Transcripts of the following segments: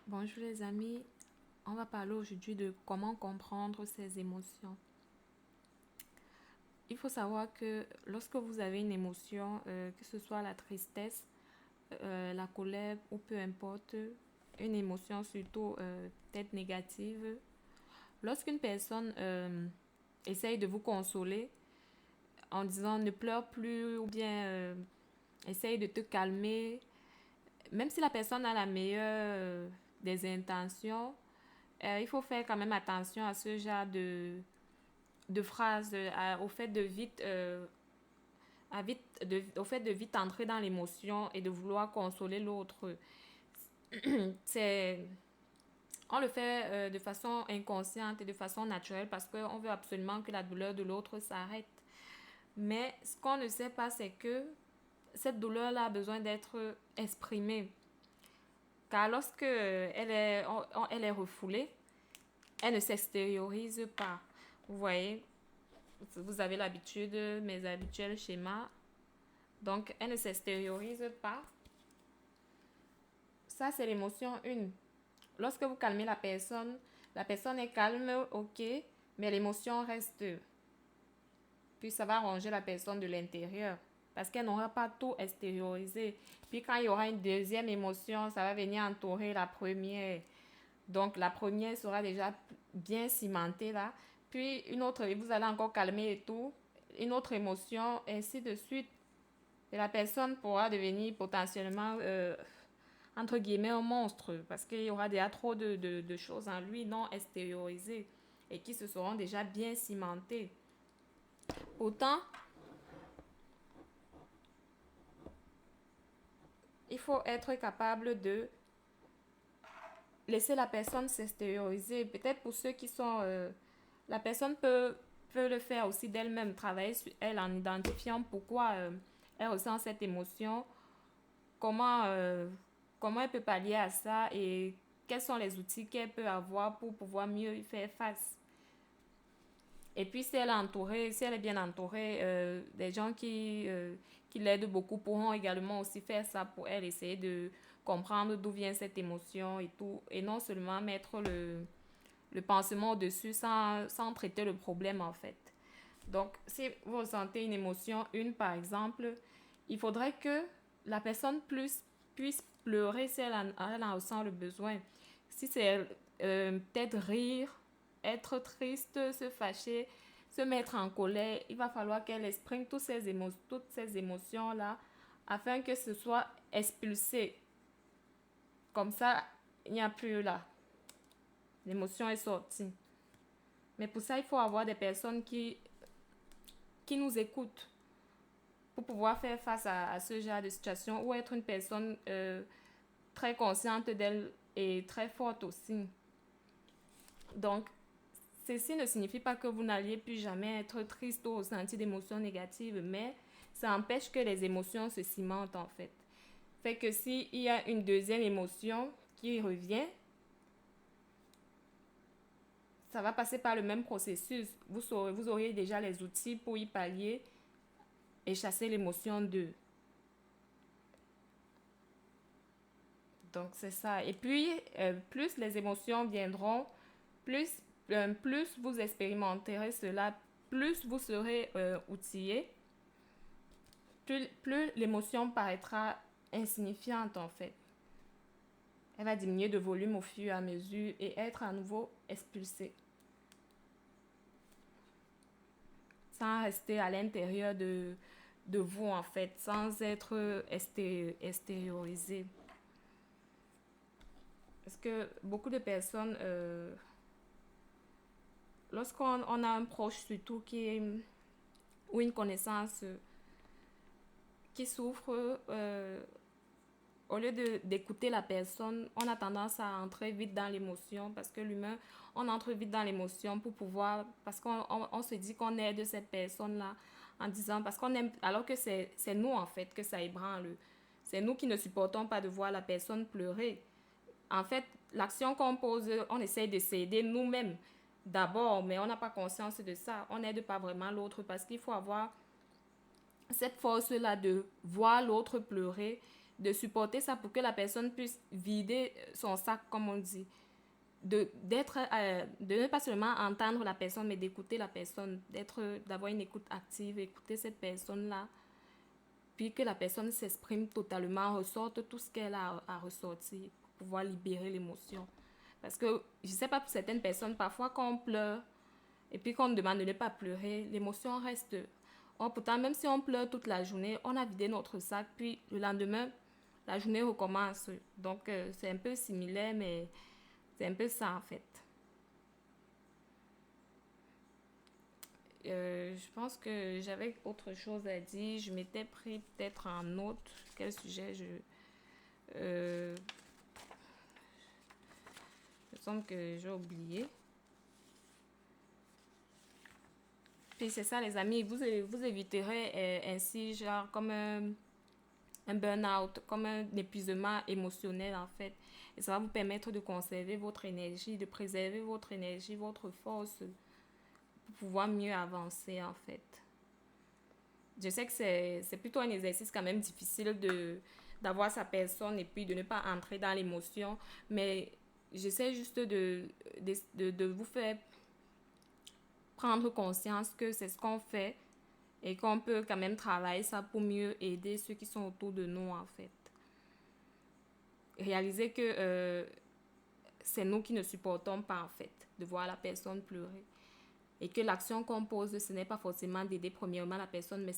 Bonjour les amis, on va parler aujourd'hui de comment comprendre ses émotions. Il faut savoir que lorsque vous avez une émotion, que ce soit la tristesse, la colère ou peu importe, une émotion surtout peut-être négative, lorsqu'une personne essaye de vous consoler en disant ne pleure plus ou bien essaye de te calmer, même si la personne a la meilleure des intentions, il faut faire quand même attention à ce genre de phrases, au fait de vite, au fait de vite entrer dans l'émotion et de vouloir consoler l'autre. C'est, on le fait de façon inconsciente et de façon naturelle parce qu'on veut absolument que la douleur de l'autre s'arrête. Mais ce qu'on ne sait pas, c'est que cette douleur-là a besoin d'être exprimée. Car lorsque elle est refoulée, elle ne s'extériorise pas. Vous voyez, vous avez l'habitude, mes habituels schémas. Donc, elle ne s'extériorise pas. Ça, c'est l'émotion 1. Lorsque vous calmez la personne est calme, ok, mais l'émotion reste. Puis ça va ranger la personne de l'intérieur. Parce qu'elle n'aura pas tout extériorisé. Puis quand il y aura une deuxième émotion, ça va venir entourer la première. Donc la première sera déjà bien cimentée là. Puis une autre, vous allez encore calmer et tout. Une autre émotion, ainsi de suite. Et la personne pourra devenir potentiellement, entre guillemets, un monstre. Parce qu'il y aura déjà trop de choses en lui non extériorisées. Et qui se seront déjà bien cimentées. Autant, il faut être capable de laisser la personne s'extérioriser. Peut-être pour ceux qui sont... la personne peut le faire aussi d'elle-même, travailler sur elle en identifiant pourquoi elle ressent cette émotion, comment, comment elle peut pallier à ça et quels sont les outils qu'elle peut avoir pour pouvoir mieux y faire face. Et puis si elle est entourée, si elle est bien entourée, des gens qui l'aident beaucoup pourront également aussi faire ça pour elle, essayer de comprendre d'où vient cette émotion et tout, et non seulement mettre le pansement au-dessus sans traiter le problème en fait. Donc si vous ressentez une émotion, une par exemple, il faudrait que la personne puisse pleurer si elle en ressent le besoin. Si c'est peut-être rire, être triste, se fâcher, se mettre en colère, il va falloir qu'elle exprime toutes ces émotions-là afin que ce soit expulsé. Comme ça, il n'y a plus là. L'émotion est sortie. Mais pour ça, il faut avoir des personnes qui nous écoutent pour pouvoir faire face à ce genre de situation ou être une personne très consciente d'elle et très forte aussi. Donc, ceci ne signifie pas que vous n'alliez plus jamais être triste ou ressentir d'émotions négatives, mais ça empêche que les émotions se cimentent en fait. Fait que s'il y a une deuxième émotion qui revient, ça va passer par le même processus. Vous auriez déjà les outils pour y pallier et chasser l'émotion d'eux. Donc c'est ça. Et puis, plus les émotions viendront, plus vous expérimenterez cela, plus vous serez outillé, plus l'émotion paraîtra insignifiante en fait. Elle va diminuer de volume au fur et à mesure et être à nouveau expulsée. Sans rester à l'intérieur de vous en fait, sans être extériorisée. Parce que beaucoup de personnes, lorsqu'on a un proche surtout ou une connaissance qui souffre, au lieu d'écouter la personne, on a tendance à entrer vite dans l'émotion parce que l'humain, on entre vite dans l'émotion pour pouvoir, parce qu'on se dit qu'on aide cette personne-là en disant, parce qu'on aime, alors que c'est nous en fait que ça ébranle. C'est nous qui ne supportons pas de voir la personne pleurer. En fait, l'action qu'on pose, on essaye de s'aider nous-mêmes d'abord, mais on n'a pas conscience de ça. On n'aide pas vraiment l'autre parce qu'il faut avoir cette force-là de voir l'autre pleurer, de supporter ça pour que la personne puisse vider son sac, comme on dit. De ne pas seulement entendre la personne, mais d'écouter la personne, d'avoir une écoute active, écouter cette personne-là, puis que la personne s'exprime totalement, ressorte tout ce qu'elle a à ressortir pour pouvoir libérer l'émotion. Parce que, je sais pas, pour certaines personnes, parfois quand on pleure, et puis qu'on me demande de ne pas pleurer, l'émotion reste. Or, pourtant, même si on pleure toute la journée, on a vidé notre sac, puis le lendemain, la journée recommence. Donc, c'est un peu similaire, mais c'est un peu ça en fait. Je pense que j'avais autre chose à dire. Je m'étais pris peut-être en autre. Quel sujet euh, il me semble que j'ai oublié. Puis c'est ça, les amis. Vous éviterez ainsi, genre, comme un burn-out, comme un épuisement émotionnel, en fait. Et ça va vous permettre de conserver votre énergie, de préserver votre énergie, votre force, pour pouvoir mieux avancer, en fait. Je sais que c'est plutôt un exercice quand même difficile d'avoir sa personne et puis de ne pas entrer dans l'émotion, mais j'essaie juste de vous faire prendre conscience que c'est ce qu'on fait et qu'on peut quand même travailler ça pour mieux aider ceux qui sont autour de nous, en fait. Réaliser que c'est nous qui ne supportons pas, en fait, de voir la personne pleurer. Et que l'action qu'on pose, ce n'est pas forcément d'aider premièrement la personne, mais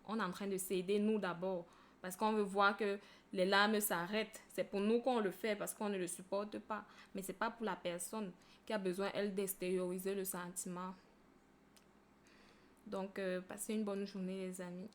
on est en train de s'aider nous d'abord. Parce qu'on veut voir que les larmes s'arrêtent. C'est pour nous qu'on le fait parce qu'on ne le supporte pas. Mais ce n'est pas pour la personne qui a besoin, elle, d'extérioriser le sentiment. Donc, passez une bonne journée, les amis.